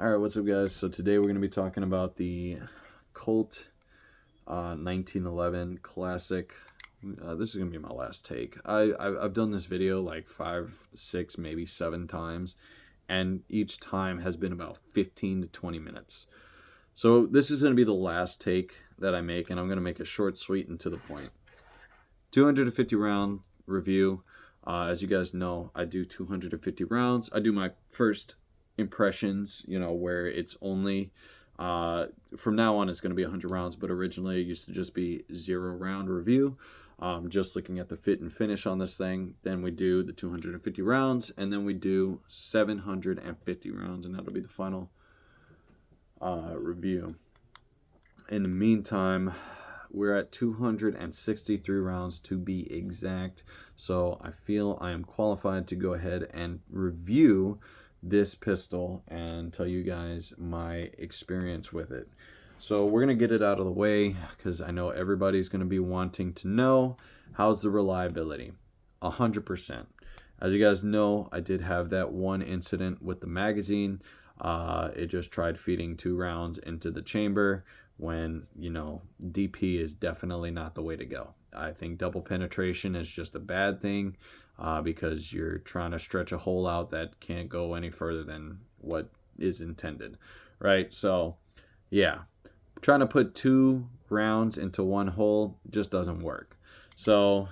Alright, what's up guys? So today we're going to be talking about the Colt 1911 Classic. This is going to be my last take. I've done this video like 5, 6, maybe 7 times, and each time has been about 15 to 20 minutes. So this is going to be the last take that I make, and I'm going to make it short, sweet, and to the point. 250 round review. As you guys know, I do 250 rounds. I do my first impressions, where it's only from now on it's going to be 100 rounds, but originally it used to just be 0 round review, just looking at the fit and finish on this thing. Then we do the 250 rounds, and then we do 750 rounds, and that'll be the final review. In the meantime, we're at 263 rounds to be exact, so I feel I am qualified to go ahead and review this pistol and tell you guys my experience with it. So we're gonna get it out of the way because I know everybody's gonna be wanting to know, how's the reliability? 100%. As you guys know, I did have that one incident with the magazine. It just tried feeding 2 rounds into the chamber when, DP is definitely not the way to go. I think double penetration is just a bad thing because you're trying to stretch a hole out that can't go any further than what is intended, right? So, yeah, trying to put 2 rounds into 1 hole just doesn't work. So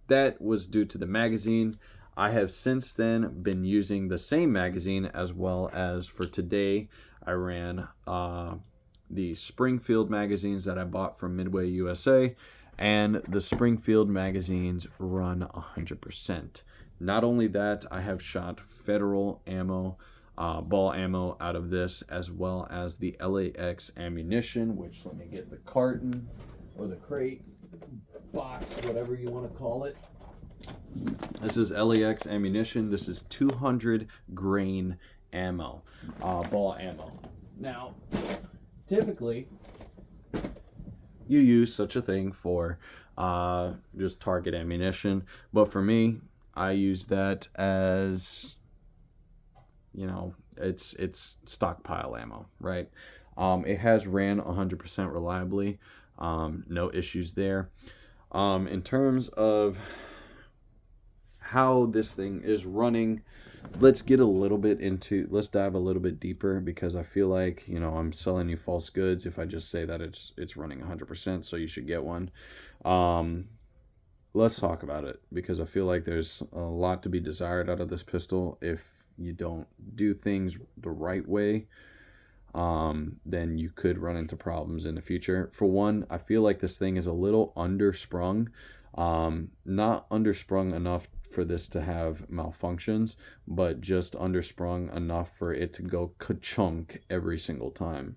that was due to the magazine. I have since then been using the same magazine, as well as for today I ran the Springfield magazines that I bought from Midway USA, and the Springfield magazines run 100%. Not only that, I have shot federal ammo, ball ammo out of this, as well as the LAX ammunition, which, let me get the carton or the crate, box, whatever you want to call it. This is LAX ammunition. This is 200 grain ammo, ball ammo. Now, typically, you use such a thing for just target ammunition, but for me, I use that as, it's stockpile ammo, right? It has ran 100% reliably, no issues there. In terms of how this thing is running, let's dive a little bit deeper, because I feel like, I'm selling you false goods if I just say that it's running 100%, so you should get one. Let's talk about it, because I feel like there's a lot to be desired out of this pistol. If you don't do things the right way, then you could run into problems in the future. For one, I feel like this thing is a little undersprung. Not undersprung enough for this to have malfunctions, but just undersprung enough for it to go ka-chunk every single time.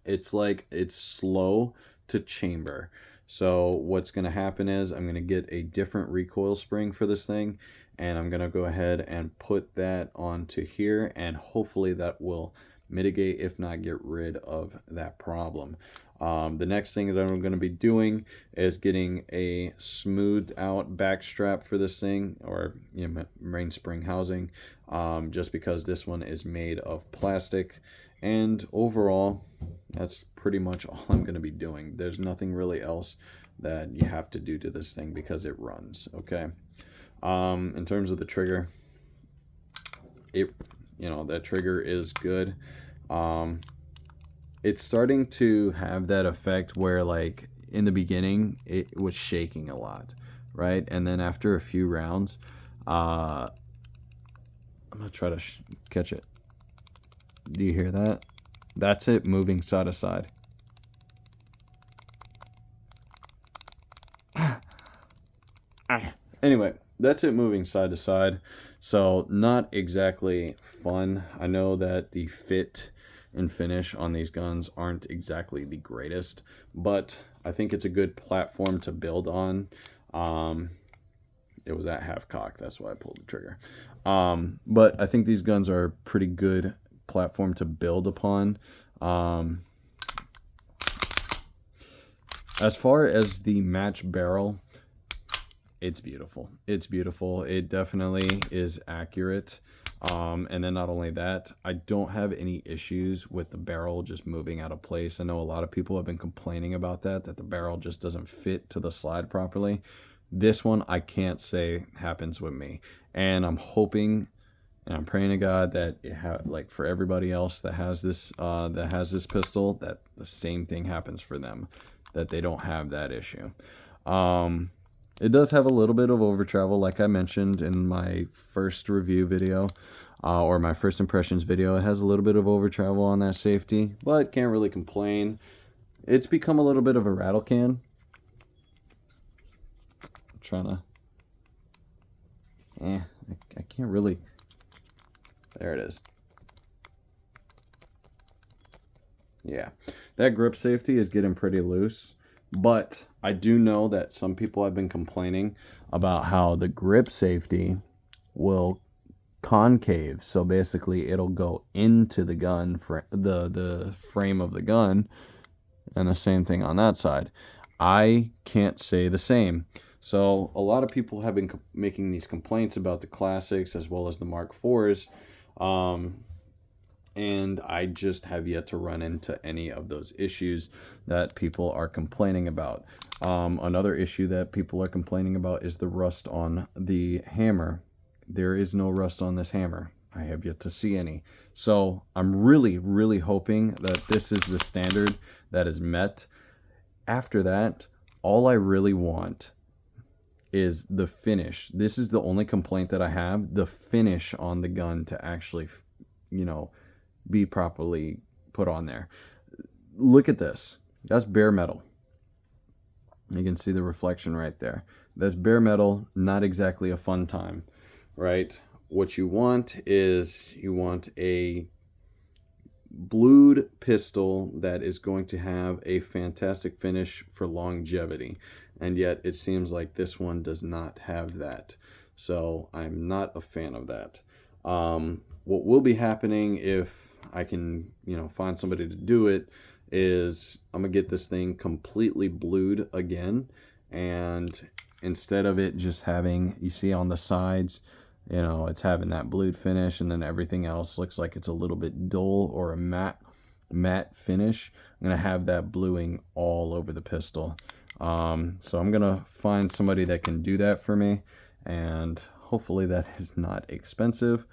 It's like it's slow to chamber. So what's going to happen is I'm going to get a different recoil spring for this thing, and I'm going to go ahead and put that onto here, and hopefully that will mitigate, if not get rid of, that problem. The next thing that I'm going to be doing is getting a smoothed out back strap for this thing, or mainspring housing, just because this one is made of plastic. And overall, that's pretty much all I'm going to be doing. There's nothing really else that you have to do to this thing because it runs, okay? In terms of the trigger, that trigger is good. It's starting to have that effect where, like, in the beginning it was shaking a lot, right? And then after a few rounds, I'm gonna try to catch it. Do you hear that? That's it moving side to side. Anyway, that's it moving side to side. So not exactly fun. I know that the fit and finish on these guns aren't exactly the greatest, but I think it's a good platform to build on. It was at half cock, that's why I pulled the trigger. But I think these guns are a pretty good platform to build upon. As far as the match barrel, it's beautiful. It's beautiful. It definitely is accurate. And then not only that, I don't have any issues with the barrel just moving out of place. I know a lot of people have been complaining about that the barrel just doesn't fit to the slide properly. This one, I can't say happens with me. And I'm hoping and I'm praying to God that like for everybody else that has this pistol, that the same thing happens for them, that they don't have that issue. It does have a little bit of over travel, like I mentioned in my first review video, or my first impressions video. It has a little bit of over travel on that safety, but can't really complain. It's become a little bit of a rattle can. I'm trying to, I can't really. There it is. Yeah, that grip safety is getting pretty loose. But I do know that some people have been complaining about how the grip safety will concave. So basically it'll go into the gun, the frame of the gun, and the same thing on that side. I can't say the same. So a lot of people have been making these complaints about the classics as well as the Mark IVs. And I just have yet to run into any of those issues that people are complaining about. Another issue that people are complaining about is the rust on the hammer. There is no rust on this hammer. I have yet to see any. So I'm really, really hoping that this is the standard that is met. After that, all I really want is the finish. This is the only complaint that I have, the finish on the gun to actually, be properly put on there. Look at this. That's bare metal. You can see the reflection right there. That's bare metal, not exactly a fun time, right? What you want is a blued pistol that is going to have a fantastic finish for longevity. And yet it seems like this one does not have that. So I'm not a fan of that. What will be happening if I can, find somebody to do it is I'm going to get this thing completely blued again. And instead of it just having, you see on the sides, it's having that blued finish, and then everything else looks like it's a little bit dull or a matte finish. I'm going to have that bluing all over the pistol. So I'm going to find somebody that can do that for me, and hopefully that is not expensive.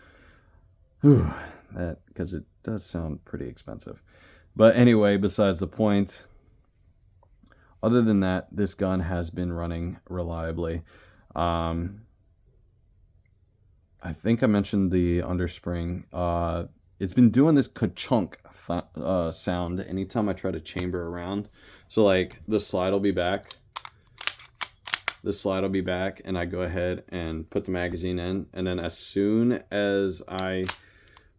Because it does sound pretty expensive. But anyway, besides the point, other than that, this gun has been running reliably. I think I mentioned the underspring. It's been doing this ka-chunk sound anytime I try to chamber around. So like the slide will be back. And I go ahead and put the magazine in, and then as soon as I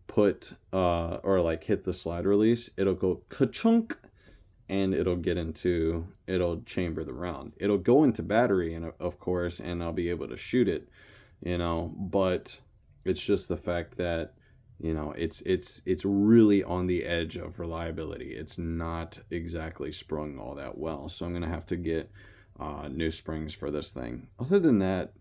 put hit the slide release, it'll go ka-chunk, and it'll chamber the round. It'll go into battery, and of course, and I'll be able to shoot it, but it's just the fact that it's really on the edge of reliability. It's not exactly sprung all that well, so I'm gonna have to get new springs for this thing. Other than that,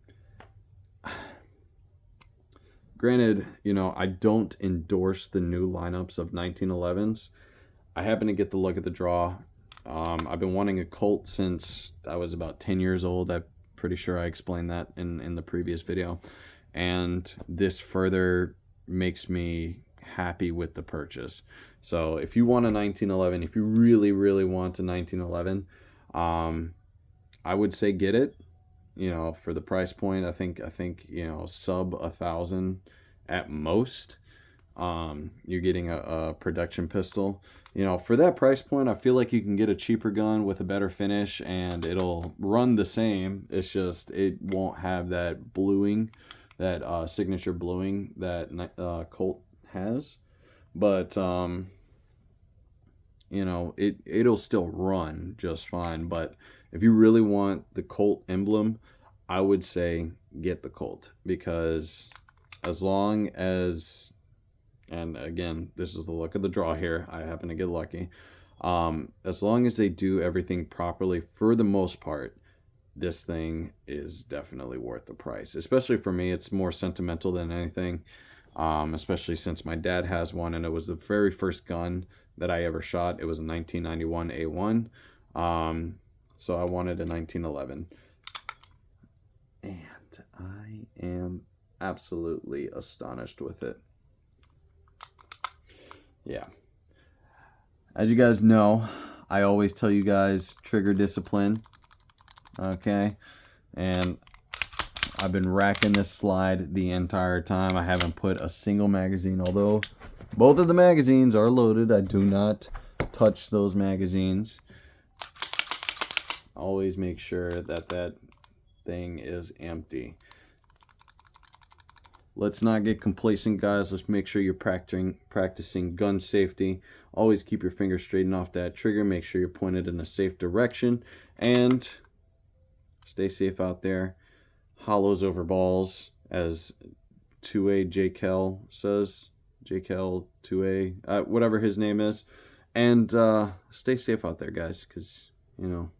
granted, I don't endorse the new lineups of 1911s. I happen to get the luck of the draw. I've been wanting a Colt since I was about 10 years old. I'm pretty sure I explained that in the previous video. And this further makes me happy with the purchase. So if you want a 1911, if you really, really want a 1911, I would say get it. For the price point, I think sub 1,000 at most. You're getting a production pistol. For that price point, I feel like you can get a cheaper gun with a better finish, and it'll run the same. It's just it won't have that bluing, that signature bluing that Colt has. But it'll still run just fine. But if you really want the Colt emblem, I would say get the Colt, because as long as, and again, this is the luck of the draw here, I happen to get lucky, as long as they do everything properly, for the most part, this thing is definitely worth the price. Especially for me, it's more sentimental than anything. especially since my dad has one, and it was the very first gun that I ever shot. It was a 1991 A1. So I wanted a 1911. And I am absolutely astonished with it. Yeah. As you guys know, I always tell you guys trigger discipline. Okay. And I've been racking this slide the entire time. I haven't put a single magazine, although both of the magazines are loaded. I do not touch those magazines. Always make sure that that thing is empty. Let's not get complacent, guys. Let's make sure you're practicing gun safety. Always keep your finger straight and off that trigger. Make sure you're pointed in a safe direction. And stay safe out there. Hollows over balls, as 2A JKL says. JKL 2A, whatever his name is. And stay safe out there, guys, because, you know,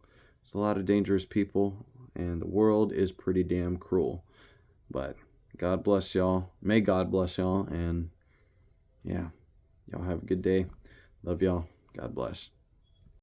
there's a lot of dangerous people, and the world is pretty damn cruel. But God bless y'all. May God bless y'all. And yeah, y'all have a good day. Love y'all. God bless.